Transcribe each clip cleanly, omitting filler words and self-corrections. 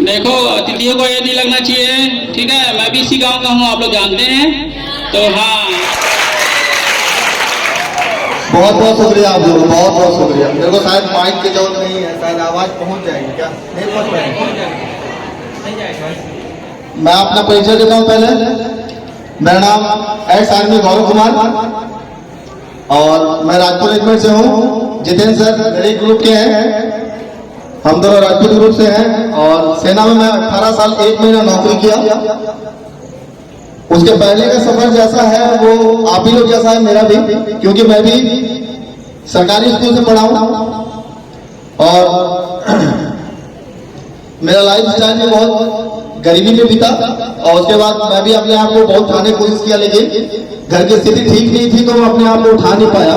देखो अतिथियों को ये नहीं लगना चाहिए, ठीक है। मैं भी इसी गांव का हूँ, आप लोग जानते हैं। तो हाँ, बहुत बहुत शुक्रिया आप लोगों, बहुत बहुत शुक्रिया। मेरे को शायद माइक की जरूरत नहीं है, शायद आवाज़ पहुंच जाएगी क्या? नहीं पहुंच पाएगी। मैं अपना परिचय देता हूं पहले। मेरा नाम एक्स आर्मी गौरव कुमार और मैं राजपुर रेजिमेंट से हूं। जितेंद्र सर मेरे ग्रुप के हैं, हम दोनों राजपुर ग्रुप से हैं। और सेना में मैं 18 साल 1 महीना नौकरी किया। उसके पहले का सफर जैसा है वो आप ही लोग जैसा है मेरा भी, क्योंकि मैं भी सरकारी स्कूल से पढ़ा हूं और मेरा लाइफ स्टाइल भी बहुत गरीबी में बीता। और उसके बाद मैं भी अपने आप को बहुत उठाने की कोशिश किया, लेकिन घर की स्थिति ठीक नहीं थी तो मैं अपने आप को उठा नहीं पाया।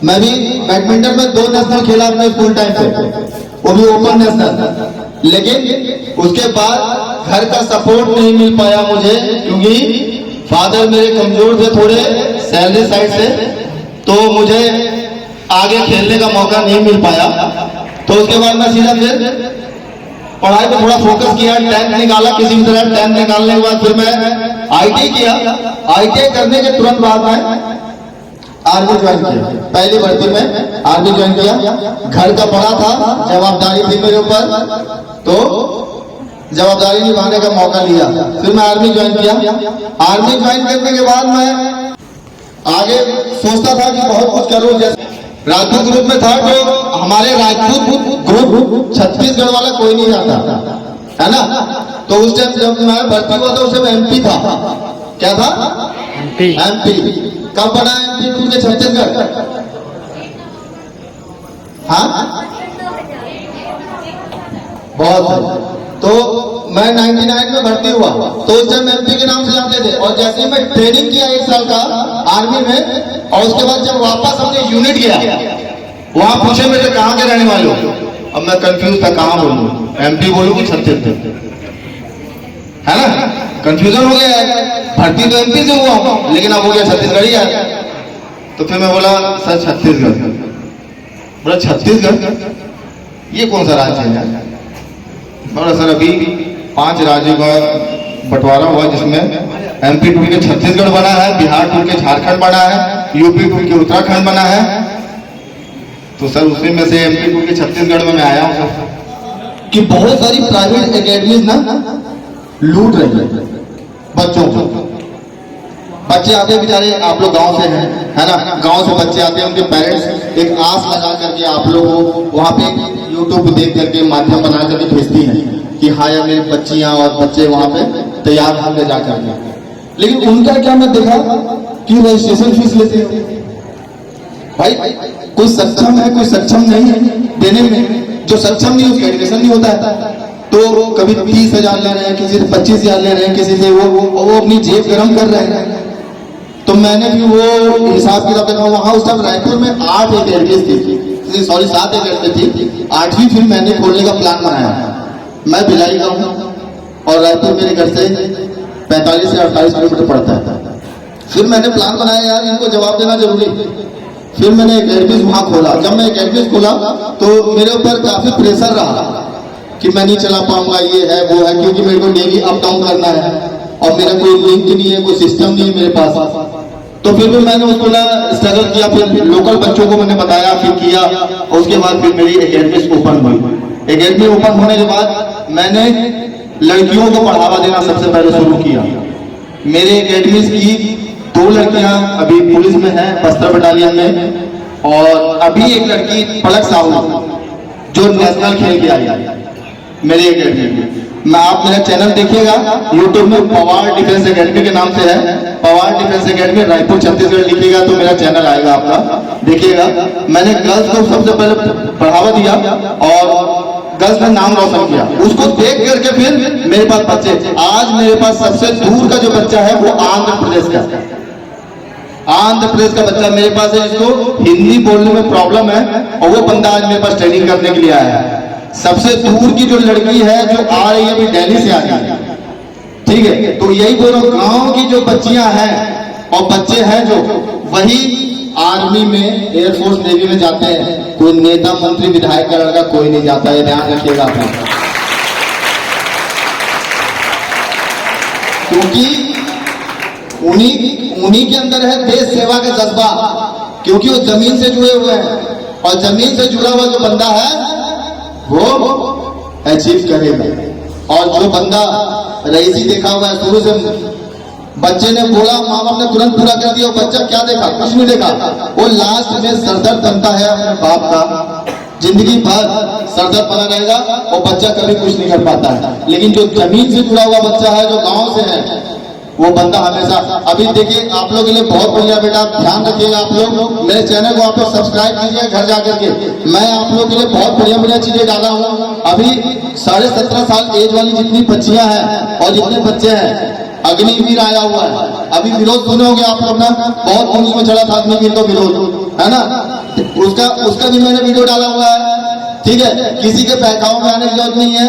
मैं भी बैडमिंटन में 2 नेशनल खेला अपने स्कूल टाइम पे, वो भी ओपन नेशनल। लेकिन उसके बाद घर का सपोर्ट नहीं मिल पाया मुझे, क्योंकि फादर मेरे कमजोर थे थोड़े सैलरी साइड से, तो मुझे आगे खेलने का मौका नहीं मिल पाया। तो उसके बाद मैं सीधा फिर पढ़ाई पे थोड़ा फोकस किया, 10th निकाला किसी भी तरह। 10th निकालने के बाद फिर मैं ITI किया। ITI करने के तुरंत बाद मैं आर्मी ज्वाइन किया। पहली भर्ती में आर्मी ज्वाइन किया। घर का बड़ा था, जवाबदारी थी मेरे ऊपर, तो जवाबदारी निभाने का मौका लिया। फिर मैं आर्मी ज्वाइन किया। आर्मी ज्वाइन करने के बाद मैं आगे सोचता था कि बहुत कुछ करूं। जैसे राजपूत ग्रुप में था, जो हमारे राजपूत ग्रुप छत्तीसगढ़ वाला कोई नहीं आता है ना। तो उस टाइम जब मैं भर्ती हुआ था उस टाइम MP था। क्या था? MP। कब बना MP के छत्तीसगढ़? हाँ, बहुत है। तो मैं 99 में भर्ती हुआ, तो उस टाइम MP के नाम से जानते थे। और जैसे मैं ट्रेनिंग किया 1 साल का आर्मी में, और उसके बाद जब वापस अपने यूनिट गया, वहां पूछे मेरे कहाँ के रहने वाले हो। अब मैं कंफ्यूज था, कहाँ बोलूं, MP बोलूं कि छत्तीसगढ़, है ना। कंफ्यूजन हो गया है। भर्ती तो MP से हुआ हूं, लेकिन अब हो गया छत्तीसगढ़ ही है। तो फिर मैं बोला सर छत्तीसगढ़। बोला छत्तीसगढ़ ये कौन सा राज्य है? बोला सर अभी 5 राज्यों का बंटवारा हुआ, जिसमें MP टूर के छत्तीसगढ़ बना है, बिहार टूर के झारखंड बना है, UP टूर के उत्तराखंड बना है। तो सर उसी में से MP टूर के छत्तीसगढ़ में मैं आया हूँ सर। कि बहुत सारी प्राइवेट एकेडमीज ना लूट रही है बच्चों को। बच्चे आते बेचारे, आप लोग गांव से हैं, है ना। गांव से बच्चे आते हैं, उनके पेरेंट्स एक आस लगा करके आप लोग को वहां पे YouTube देख करके माध्यम बना करके भेजती हैं कि हाँ यार मेरी बच्चियां और बच्चे वहां पे तैयार होंगे जा करके। लेकिन उनका क्या मैं देखा कि रजिस्ट्रेशन फीस लेते हैं भाई। कोई सक्षम है, कोई सक्षम नहीं है देने में। जो सक्षम नहीं उसका एडमिशन नहीं होता है। तो कभी 30,000 ले रहे हैं, किसी से 25,000 ले रहे हैं, किसी से वो अपनी जेब गरम कर रहे हैं। तो मैंने भी वो हिसाब किताब देखा। वहां उस टाइम रायपुर में 8 एकेडमीज थी, सॉरी 7 एकेडमी थी। 8वीं फिर मैंने खोलने का प्लान बनाया। मैं भिलाई का हूँ और रायपुर मेरे घर से 45 से 48 किलोमीटर पड़ता है। फिर मैंने प्लान बनाया यार इनको जवाब देना जरूरी। फिर मैंने एकेडमीज वहां खोला। जब मैं एकेडमीज खोला तो मेरे ऊपर काफी प्रेशर रहा कि मैं नहीं चला पाऊंगा, ये है वो है, क्योंकि मेरे को डेली अप डाउन करना है और मेरा कोई लिंक नहीं है, कोई सिस्टम नहीं है मेरे पास। तो फिर भी मैंने उसको ना स्ट्रगल किया। फिर लोकल बच्चों को मैंने बताया, फिर किया, और उसके बाद फिर मेरी एकेडमी ओपन हुई। एकेडमी ओपन होने के बाद मैंने लड़कियों को बढ़ावा देना सबसे पहले शुरू किया। मेरे एकेडमी की 2 लड़कियां अभी पुलिस में हैं, बस्तर बटालियन में, और अभी एक लड़की पलक साहू जो नेशनल खेल के आई मेरे एकेडमी में। मैं आप मेरा चैनल देखिएगा YouTube में, पवार डिफेंस एकेडमी के नाम से है। पवार डिफेंस एकेडमी रायपुर छत्तीसगढ़ लिखिएगा तो मेरा चैनल आएगा आपका, देखिएगा। मैंने गर्ल्स को सबसे पहले बढ़ावा दिया और गर्ल्स ने नाम रोशन किया। उसको देख करके फिर मेरे पास बच्चे, आज मेरे पास सबसे दूर का जो बच्चा है वो आंध्र प्रदेश का बच्चा मेरे पास है, जिसको हिंदी बोलने में प्रॉब्लम है, और वो बंदा आज मेरे पास ट्रेनिंग करने के लिए आया है। सबसे दूर की जो लड़की है जो आ रही है, अभी दिल्ली से आ रही है, ठीक है। तो यही बोलो, गांव की जो बच्चियां हैं और बच्चे हैं जो, वही आर्मी में, एयरफोर्स, नेवी में जाते हैं। कोई नेता मंत्री विधायक का लड़का कोई नहीं जाता है, ध्यान रखिएगा आप। क्योंकि उन्हीं के अंदर है देश सेवा का जज्बा, क्योंकि वो जमीन से जुड़े हुए हैं और जमीन से जुड़ा हुआ जो बंदा है वो अचीव करेगा। और जो बंदा रईसी देखा हुआ है शुरू से, बच्चे ने बोला माँ बाप ने तुरंत पूरा कर दिया, बच्चा क्या देखा, कुछ नहीं देखा, वो लास्ट में सरदर्द बनता है अपने बाप का, जिंदगी भर सरदर्द बना रहेगा और बच्चा कभी कुछ नहीं कर पाता है। लेकिन जो जमीन से जुड़ा हुआ बच्चा है, जो गांव से है, वो बंदा हमेशा, अभी देखिए आप लोगों के लिए बहुत बढ़िया बेटा, ध्यान रखिएगा आप लोग, मेरे चैनल को आप लोग सब्सक्राइब कीजिए घर जाकर के, मैं आप लोगों के लिए बहुत बढ़िया बढ़िया चीजें डाला हूँ। अभी 17.5 साल एज वाली जितनी बच्चियां हैं और जितने बच्चे हैं, अग्निवीर आया हुआ है, अभी विरोध सुने होंगे आप लोग ना, बहुत न्यूज में चला था अग्निवीर का विरोध, है ना, उसका भी मैंने वीडियो डाला हुआ है। ठीक है, किसी के बहकाव में आने की जरूरत नहीं है,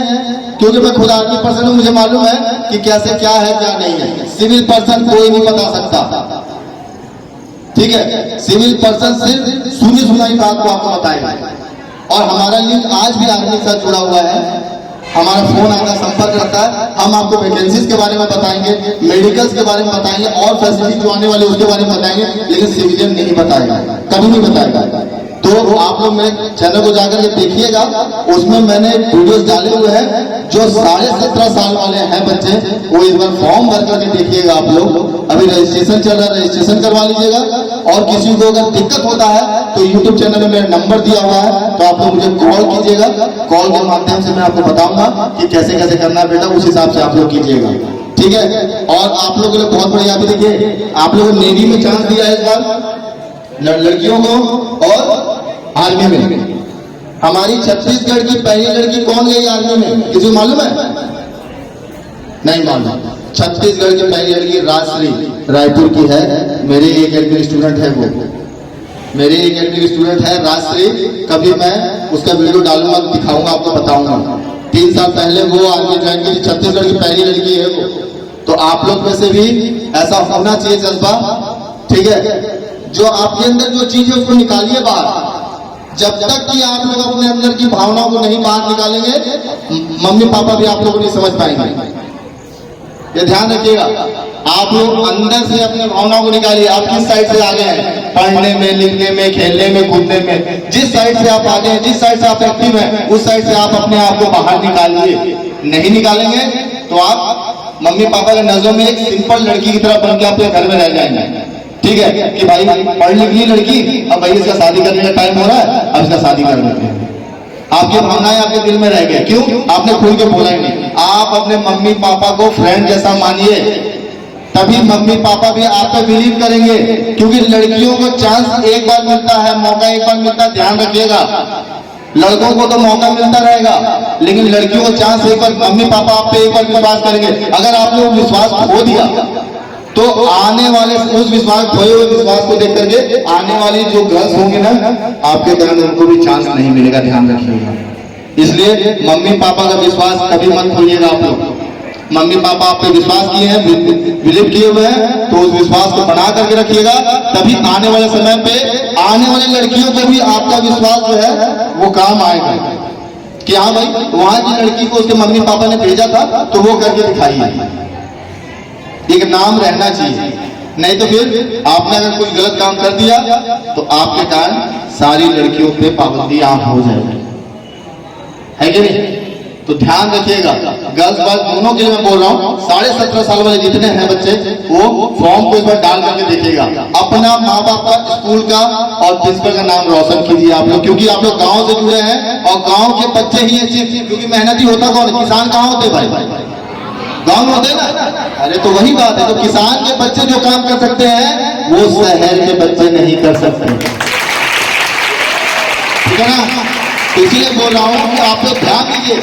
क्योंकि मैं खुद आर्मी पर्सन हूं, मुझे मालूम है कि कैसे क्या है क्या नहीं है। सिविल पर्सन कोई नहीं बता सकता, ठीक है, सिविल पर्सन सिर्फ सुनी सुनाई बात को आपको बताएगा। और हमारा लिंक आज भी आर्मी के साथ जुड़ा हुआ है, हमारा फोन आता, संपर्क रहता है, हम आपको वैकेंसीज के बारे में बताएंगे, मेडिकल्स के बारे में बताएंगे और फैसिलिटी जो आने वाले उसके बारे में बताएंगे, लेकिन सिविलियन नहीं बताएगा, कभी नहीं बताएगा। तो आप लोग मेरे चैनल को जाकर के देखिएगा, उसमें मैंने वीडियोस डाले हुए हैं। जो 17.5 साल वाले हैं बच्चे, वो इस बार फॉर्म भर करके देखिएगा आप लोग, अभी रजिस्ट्रेशन चल रहा है, रजिस्ट्रेशन करवा लीजिएगा। और किसी को अगर दिक्कत होता है तो यूट्यूब चैनल में मेरा नंबर दिया हुआ है, तो आप लोग मुझे कॉल कीजिएगा, कॉल के माध्यम से मैं आपको बताऊंगा कि कैसे कैसे करना है बेटा, उस हिसाब से आप लोग कीजिएगा, ठीक है। और आप लोगों के लिए बहुत बढ़िया, अभी देखिए आप लोगों ने नेवी में चांस दिया है इस बार लड़कियों को और आर्मी में। हमारी छत्तीसगढ़ की पहली लड़की कौन गई आर्मी में, किसी को मालूम है? नहीं मालूम। छत्तीसगढ़ की पहली लड़की राजश्री रायपुर की है, मेरे एक एडमिन स्टूडेंट है, वो मेरे एक एडमिन स्टूडेंट है राजश्री। कभी मैं उसका वीडियो डालूंगा, दिखाऊंगा, आपको बताऊंगा। 3 साल पहले वो आर्मी ज्वाइन की, छत्तीसगढ़ की पहली लड़की है वो। तो आप लोग में से भी ऐसा होना चाहिए जज्बा, ठीक है। जो आपके अंदर जो चीज है उसको निकालिए बाहर। जब तक कि आप लोग अपने अंदर की भावनाओं को नहीं बाहर निकालेंगे, मम्मी पापा भी आप लोग को नहीं समझ पाएंगे, ये ध्यान रखिएगा। आप लोग अंदर से अपने भावनाओं को निकालिए। आप किस साइड से आगे हैं, पढ़ने में, लिखने में, खेलने में, कूदने में, जिस साइड से आप आगे हैं, जिस साइड से आप एक्टिव हैं, उस साइड से आप अपने आप को बाहर निकालिए। नहीं निकालेंगे तो आप मम्मी पापा के नजरों में एक सिंपल लड़की की तरह बन के आपके घर में रह जाएंगे, ठीक है, कि भाई पढ़ लिख ली लड़की, अब भाई इसका शादी करने का टाइम हो रहा है, अब इसका शादी कर देते हैं। आपकी भावनाएं आपके दिल में रह गए, क्यों? आपने खुल के बोला ही नहीं। आप अपने मम्मी पापा को फ्रेंड जैसा मानिए, तभी मम्मी पापा भी आप पे बिलीव करेंगे। क्योंकि लड़कियों को चांस एक बार मिलता है, मौका एक बार मिलता है, ध्यान रखिएगा। लड़कों को तो मौका मिलता रहेगा, लेकिन लड़कियों को चांस एक बार, मम्मी पापा आप पे एक बार विश्वास करेंगे। अगर आपने वो विश्वास खो दिया तो आने वाले उस विश्वास, खोए हुए विश्वास को देख करके आने वाली जो गर्ल्स होंगी ना आपके घर में, उनको भी चांस नहीं मिलेगा, ध्यान रखिएगा। इसलिए मम्मी पापा का विश्वास कभी मत खोइएगा आप लोग। मम्मी पापा आप पे विश्वास किए हैं, बिलीव किए हुए हैं, तो उस विश्वास को बना करके रखिएगा। तभी आने वाले समय पे आने वाली लड़कियों को भी आपका विश्वास जो है वो काम आएगा कि हाँ भाई, वहां की लड़की को उसके मम्मी पापा ने भेजा था तो वो करके दिखाइए। एक नाम रहना चाहिए, नहीं तो फिर आपने अगर कोई गलत काम कर दिया तो आपके कारण सारी लड़कियों पे पाबंदियां हो जाएगी, है कि नहीं? तो ध्यान रखिएगा। गर्ल्स बॉयज दोनों के लिए मैं बोल रहा हूँ। 17.5 साल वाले जितने हैं बच्चे, वो फॉर्म को इस बार डाल करके देखिएगा। अपना माँ बाप का, स्कूल का और प्रिंसिपल का नाम रोशन कीजिए आप लोग, क्योंकि आप लोग गाँव से जुड़े हैं और गाँव के बच्चे ही अच्छे, क्योंकि मेहनती होता कौन? किसान कहाँ होते भाई? गाँव में होते ना। अरे तो वही बात है, तो किसान के बच्चे जो काम कर सकते हैं वो शहर के बच्चे नहीं कर सकते, ठीक है ना? इसीलिए बोल रहा हूँ कि आप लोग ध्यान दीजिए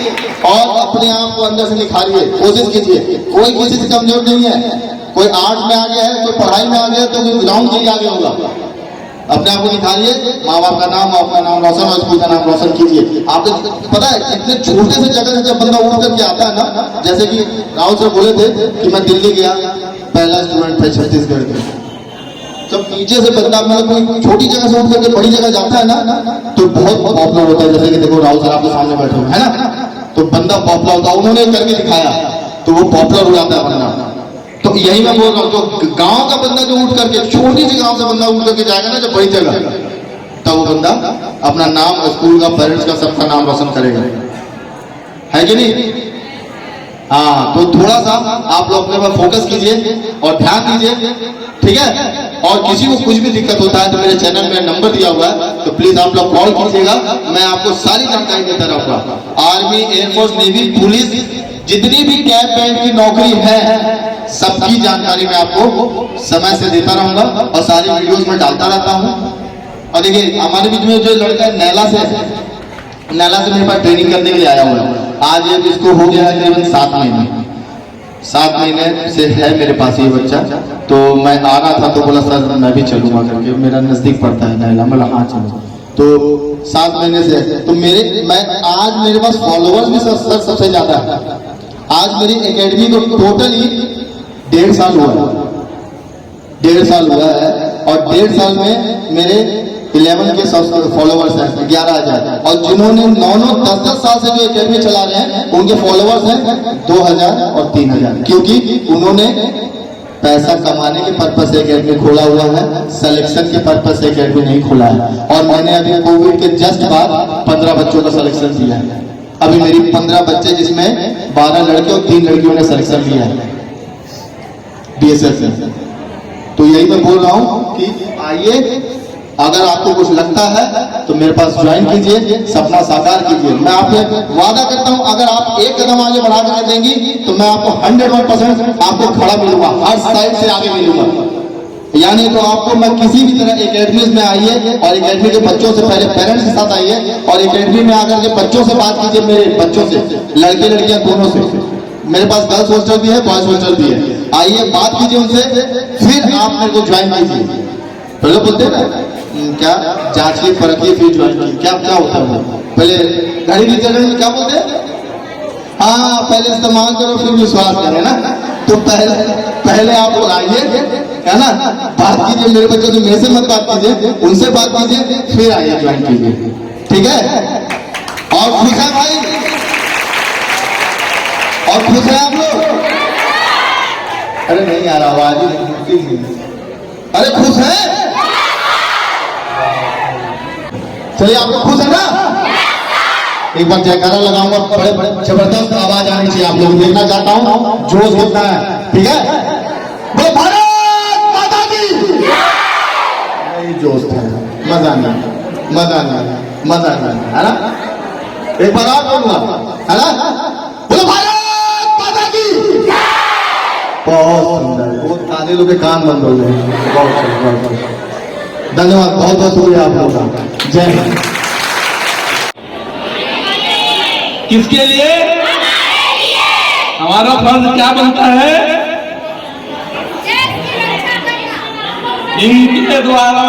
और अपने आप को अंदर से निखारिए, कोशिश कीजिए। कोई किसी से कमजोर नहीं है, कोई आर्ट में आ गया है, कोई पढ़ाई में आ गया है, तो कोई ग्राउंड के लिए आगे होगा। अपने आप को निखारिए, माँ बाप का नाम, अपना नाम रोशन और स्कूल का नाम रोशन कीजिए। आपको पता है इतने छोटे से जगह से जब बंदा उठ करके आता है ना, जैसे कि राहुल सर बोले थे कि मैं दिल्ली गया, पहला स्टूडेंट था छत्तीसगढ़ का। जब नीचे से बंदा मतलब कोई छोटी जगह से उठ करके बड़ी जगह जाता है ना, तो बहुत पॉपुलर होता है। जैसे कि देखो राहुल सर आपके सामने बैठे हुए है ना, तो बंदा पॉपुलर होता है। उन्होंने करके दिखाया तो वो पॉपुलर हो जाता है बंदा। तो यही मैं बोल रहा हूं, जो गांव का बंदा जो उठ करके, छोटी सी गांव से बंदा उठ करके जाएगा ना जब बड़ी जगह, तब वो बंदा अपना नाम, स्कूल का, पेरेंट्स का, सबका नाम रोशन करेगा, है कि नहीं? हाँ, तो थोड़ा सा आप लोग अपने पर फोकस कीजिए और ध्यान दीजिए, ठीक है? और किसी को कुछ भी दिक्कत होता है तो मेरे चैनल में नंबर दिया हुआ है, तो प्लीज आप लोग कॉल कीजिएगा, मैं आपको सारी जानकारी देता रहूंगा। आर्मी, एयरफोर्स, नेवी, पुलिस, जितनी भी कैब बैंड की नौकरी है, सबकी जानकारी मैं आपको समय से देता रहूंगा और सारी वीडियोस में डालता रहता हूं। और देखिए, हमारे बीच में जो लड़का है नैला से मेरे पास ट्रेनिंग करने के लिए आया हुआ है। आज ये इसको हो गया है करीबन 7 महीने, 7 महीने से है मेरे पास ये बच्चा। तो मैं आ रहा था तो बोला सर मैं भी चलूंगा करके, मेरा नजदीक पड़ता है नैला, मैं हाँ चलो। तो 7 महीने से, तो आज मेरे पास फॉलोअर्स भी सर सबसे ज्यादा है। आज मेरी एकेडमी को टोटली 1.5 साल हुआ है, 1.5 साल हुआ है, और 1.5 साल में मेरे 11 के फॉलोवर्स हैं, 11,000। और जिन्होंने 9 10 साल से जो एकेडमी चला रहे हैं उनके फॉलोवर्स हैं 2,000 और 3,000, क्योंकि उन्होंने पैसा कमाने के पर्पज से एकेडमी खोला हुआ है, सिलेक्शन के पर्पज से एकेडमी नहीं खोला है। और मैंने अभी कोविड के जस्ट बाद 15 बच्चों का सिलेक्शन दिया है। अभी मेरी 15 बच्चे, जिसमें 12 लड़के और 3 लड़कियों ने सिलेक्शन लिया है BSF से। तो यही मैं बोल रहा हूं कि आइए, अगर आपको कुछ लगता है तो मेरे पास ज्वाइन कीजिए, सपना साकार कीजिए। मैं आपसे वादा करता हूं, अगर आप एक कदम आगे बढ़ा कर देंगी तो मैं आपको 100% आपको खड़ा मिलूंगा, हर साइड से आगे मिलूंगा। यानी तो आपको मैं किसी भी तरह एकेडमी में आइए, और एकेडमी के बच्चों से पहले पेरेंट्स के साथ आइए, और एकेडमी में आकर के बच्चों से बात कीजिए, मेरे बच्चों से, लड़के लड़कियां दोनों से। मेरे पास गर्ल्स हॉस्टल भी है, बॉयज हॉस्टल भी है। आइए, बात कीजिए उनसे, फिर आप मेरे को ज्वाइन कीजिए। पहले बोलते हैं ना, क्या जांचिए परखिए फिर ज्वाइन कीजिए, क्या होता है? पहले घड़ी की जगह क्या बोलते हैं? हाँ, पहले इस्तेमाल करो फिर विश्वास करें ना। तो पहले आप लोग आइए, है ना, बात कीजिए मेरे बच्चों से, मेरे से मत बात कीजिए, उनसे बात कीजिए, फिर आइए ज्वाइन कीजिए, ठीक है? और खुश है भाई, और खुश है आप लोग? अरे नहीं यार, आवाज ही, अरे खुश है? चलिए, आप लोग खुश है ना? एक बार जयकारा लगाऊंगा, बड़े बड़े जबरदस्त आवाज आनी चाहिए, आप लोग देखना चाहता हूं जोश कितना है, ठीक है? बोलो भारत माता की। नहीं जोश था, मजा नहीं, मजा नहीं, मजा नहीं, है ना? एक बार और बोलूंगा, है ना? बोलो भारत माता की। बहुत सुंदर, बहुत ताली लोग के कान बंद हो गए, बहुत सुंदर, धन्यवाद, बहुत बहुत शुक्रिया आप लोगों का। जय हिंद। किसके लिए? हमारा फर्ज क्या बनता है? इनके द्वारा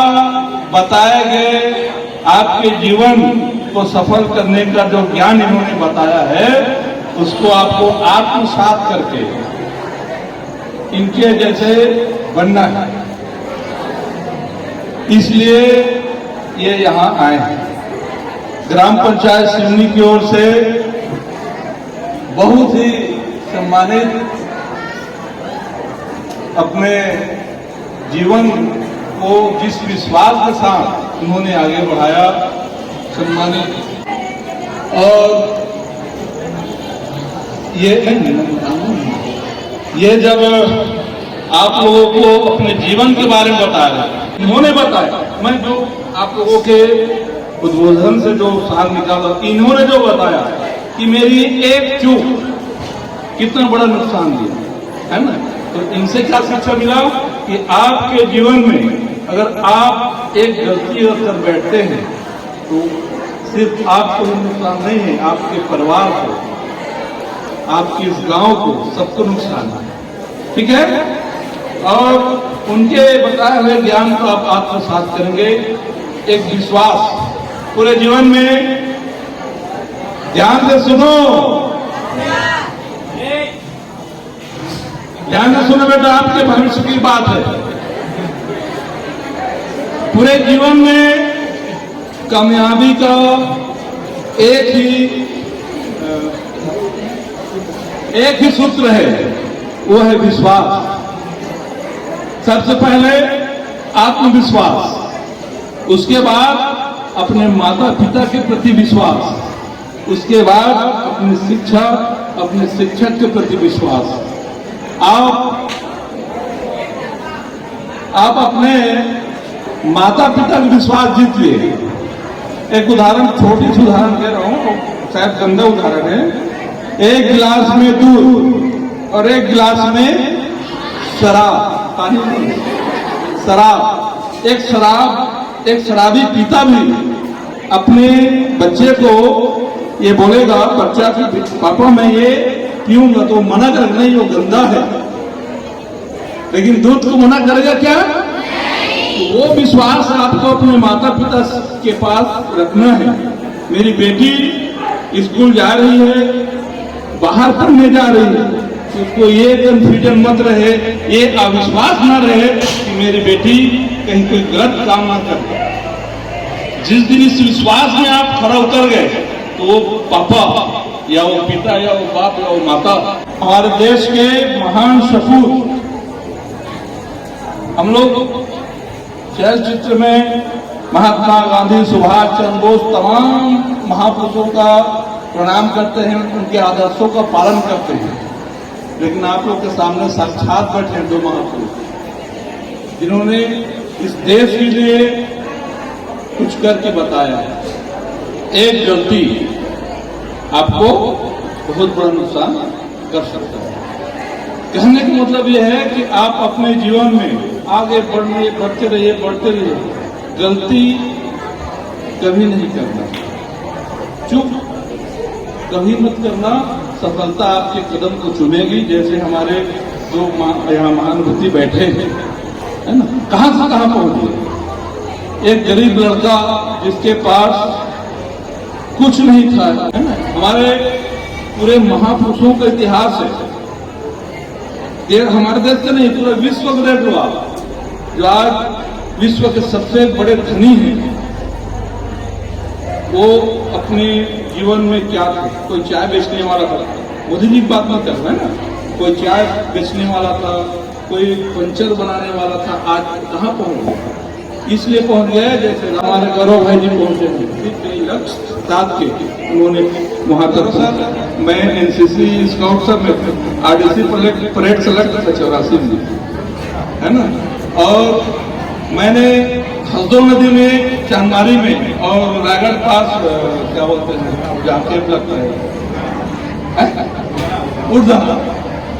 बताए गए आपके जीवन को सफल करने का जो ज्ञान इन्होंने बताया है, उसको आपको आत्मसात करके इनके जैसे बनना है। इसलिए ये यहाँ आए हैं। ग्राम पंचायत सिवनी की ओर से बहुत ही सम्मानित, अपने जीवन को जिस विश्वास के साथ उन्होंने आगे बढ़ाया, सम्मानित। और ये जब आप लोगों को अपने जीवन के बारे में बता रहे, इन्होंने बताया, मैं जो आप लोगों के उद्बोधन से जो सार निकाला, इन्होंने जो बताया कि मेरी एक चूक कितना बड़ा नुकसान दिया, है ना? तो इनसे क्या शिक्षा मिला कि आपके जीवन में अगर आप एक गलती कर बैठते हैं तो सिर्फ आपको नुकसान नहीं है, आपके परिवार को, आपके इस गांव को, सबको नुकसान है, ठीक है? और उनके बताए हुए ज्ञान को आप आत्मसात करेंगे, एक विश्वास पूरे जीवन में। ध्यान से सुनो, ध्यान से सुनो बेटा, आपके भविष्य की बात है। पूरे जीवन में कामयाबी का एक ही सूत्र है, वो है विश्वास। सबसे पहले आत्मविश्वास, उसके बाद अपने माता पिता के प्रति विश्वास, उसके बाद अपनी शिक्षा, अपने शिक्षक के प्रति विश्वास। आप अपने माता पिता का विश्वास जीतिए। एक उदाहरण, छोटी सी उदाहरण दे रहा हूं, शायद गंदा उदाहरण है। एक गिलास में दूध और एक गिलास में शराब, पानी, शराब। एक शराबी पिता भी अपने बच्चे को ये बोलेगा, बच्चा कि पापा मैं ये पीऊंगा, तो मना कर नहीं, वो गंदा है। लेकिन दूध को मना करेगा क्या? तो वो विश्वास आपको अपने माता पिता के पास रखना है। मेरी बेटी स्कूल जा रही है, बाहर पढ़ने जा रही है, तो उसको ये कंफ्यूजन मत रहे, ये अविश्वास ना रहे कि मेरी बेटी कहीं कोई गलत काम ना करे। जिस दिन इस विश्वास में आप खड़ा उतर गए, तो वो पापा या वो पिता या वो बाप या वो माता, हमारे देश के महान सपूत, हम लोग चलचित्र में महात्मा गांधी, सुभाष चंद्र बोस, तमाम महापुरुषों का प्रणाम करते हैं, उनके आदर्शों का पालन करते हैं। लेकिन आप लोग के सामने साक्षात बैठे हैं दो महापुरुष, जिन्होंने इस देश के लिए कुछ करके बताया। एक गलती आपको बहुत बड़ा नुकसान कर सकता है। कहने का मतलब यह है कि आप अपने जीवन में आगे बढ़ते रहिए। गलती कभी नहीं करना, चुप कभी मत करना। सफलता आपके कदम को चुमेगी। जैसे हमारे जो यहाँ महानुभूति बैठे हैं, है ना, कहां से कहां पहुंच गए। एक गरीब लड़का जिसके पास कुछ नहीं था, है ना, हमारे पूरे महापुरुषों का इतिहास है। ये हमारे देश से नहीं, पूरा विश्व का देख लो आप, जो आज विश्व के सबसे बड़े धनी हैं, वो अपने जीवन में क्या था। कोई चाय बेचने वाला था, मोदी जी की बात नहीं कर रहे हैं ना, कोई चाय बेचने वाला था, कोई पंचर बनाने वाला था, आज कहाँ पहुंच गया। इसलिए पहुंच गया जैसे हमारे गौरव भाई जी पहुंचे हैं, लक्ष्य साथ के उन्होंने वहां तक। सर मैं एनसीसी स्काउट सब में आरडीसी परेड सेलेक्ट था 84 में, है ना, और मैंने हसदो नदी में, चांदमारी में और रायगढ़ पास क्या बोलते हैं जहाँ कैंप लगता है, उड़दा,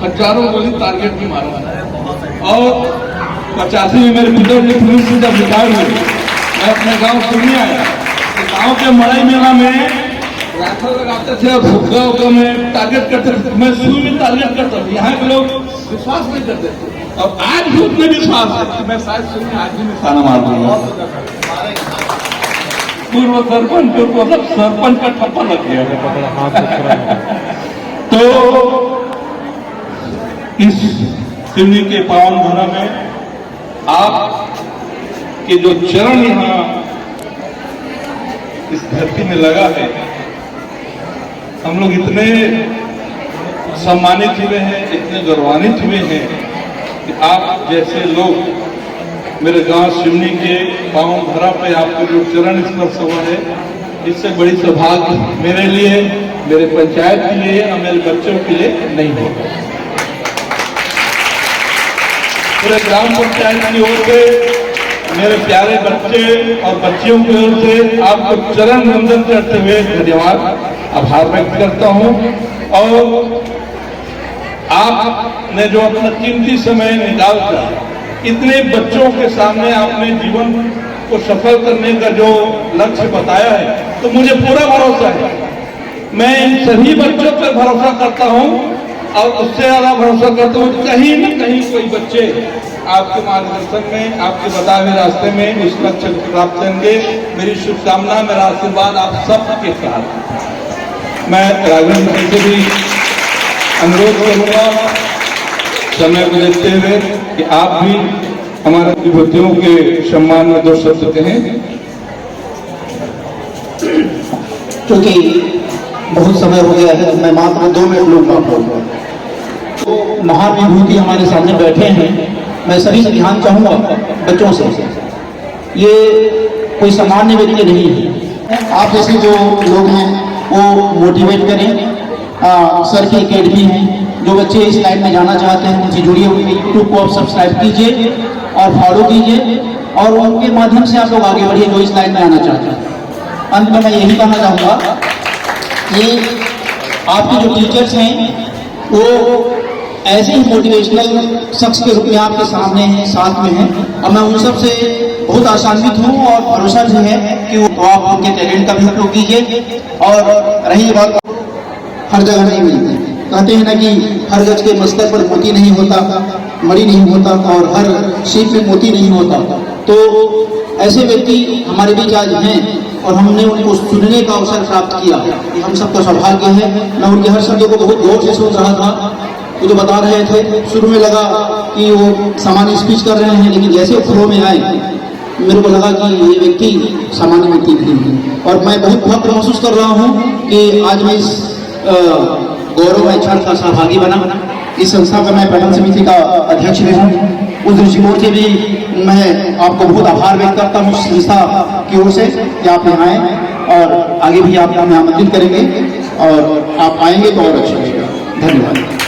हजारों गोली टारगेट भी मारा। और 85 में मेरे पिताजी पुलिस से जब रिटायर हुए, मैं अपने गांव सुनने आया, तो गांव के मड़ई मेला में राइफल लगाते थे और भुग्गा उग्गा में टारगेट करते थे। मैं सुई में टारगेट करता था, यहाँ के लोग विश्वास नहीं करते थे। और आज भी उतने विश्वास है कि मैं शायद सुनिए आज भी निशाना मार दूंगा। पूर्व सरपंच को सब सरपंच का ठप्पा लग गया। तो इस सिवनी के पावन धरा में आप के जो चरण यहाँ इस धरती में लगा है, हम लोग इतने सम्मानित हुए हैं, इतने गौरवान्वित हुए हैं कि आप जैसे लोग मेरे गांव सिवनी के पावन धरा पे आपके जो चरण स्पर्श हुआ है, इससे बड़ी सौभाग्य मेरे लिए, मेरे पंचायत के लिए और मेरे बच्चों के लिए नहीं होगा। पूरे ग्राम पंचायत की ओर से, मेरे प्यारे बच्चे और बच्चियों की ओर से आपको चरण वंदन करते हुए धन्यवाद, आभार व्यक्त करता हूं। और आपने जो अपना कीमती समय निकालकर इतने बच्चों के सामने आपने जीवन को सफल करने का जो लक्ष्य बताया है, तो मुझे पूरा भरोसा है। मैं इन सभी बच्चों पर भरोसा करता हूं और उससे ज्यादा भरोसा करता हूं कि कहीं न कहीं कोई बच्चे आपके मार्गदर्शन में, आपके बताए हुए रास्ते में उस लक्ष्य को प्राप्त करेंगे। मेरी शुभकामना, मेरा आशीर्वाद आप सबके साथ। मैं राघवेंद्र जी से भी अनुरोध करूंगा समय को देखते हुए कि आप भी हमारे विभूतियों के सम्मान में दो शब्द कहें। क्योंकि बहुत समय हो गया है, मैं मात्र 2 मिनट लूंगा। तो महान विभूति हमारे सामने बैठे हैं, मैं सभी से ध्यान चाहूँगा बच्चों से, ये कोई सामान्य व्यक्ति नहीं है। आप जैसे जो लोग हैं वो मोटिवेट करें। सर की एकेडमी है, जो बच्चे इस लाइन में जाना चाहते हैं उनसे जुड़िए, उनके यूट्यूब को आप सब्सक्राइब कीजिए और फॉलो कीजिए और उनके माध्यम से आप लोग आगे बढ़िए जो इस लाइन में आना चाहते हैं। अंत में मैं यही कहना चाहूँगा कि आपके जो टीचर्स हैं वो ऐसे ही मोटिवेशनल शख्स के रूप में आपके सामने हैं, साथ में हैं, और मैं उन सब से बहुत आशान्वित हूँ और भरोसा भी है कि वो आप उनके टैलेंट का भी उपयोग कीजिए। और रही बात, हर जगह नहीं मिलती, कहते हैं ना कि हर गज के मस्तक पर मोती नहीं होता, मणि नहीं होता, और हर सीप में मोती नहीं होता। तो ऐसे व्यक्ति हमारे बीच आज हैं और हमने उनको सुनने का अवसर प्राप्त किया, ये हम सबका सौभाग्य है। मैं उनके हर शब्दों को बहुत गौर से सुन रहा था। वो जो बता रहे थे, शुरू में लगा कि वो सामान्य स्पीच कर रहे हैं, लेकिन जैसे फ्लो में आए मेरे को लगा कि ये व्यक्ति सामान्य व्यक्ति नहीं है। और मैं बहुत फख्र महसूस कर रहा हूँ कि आज मैं इस गौरवमय क्षण का सहभागी बना। इस संस्था का मैं प्रबंध समिति का अध्यक्ष भी हूँ। उस दृष्टिकोण से भी मैं आपको बहुत आभार व्यक्त करता हूँ संस्था की ओर से कि आप यहाँ आए और आगे भी आप हमें आमंत्रित करेंगे और आप आएंगे तो और अच्छा लगेगा। धन्यवाद।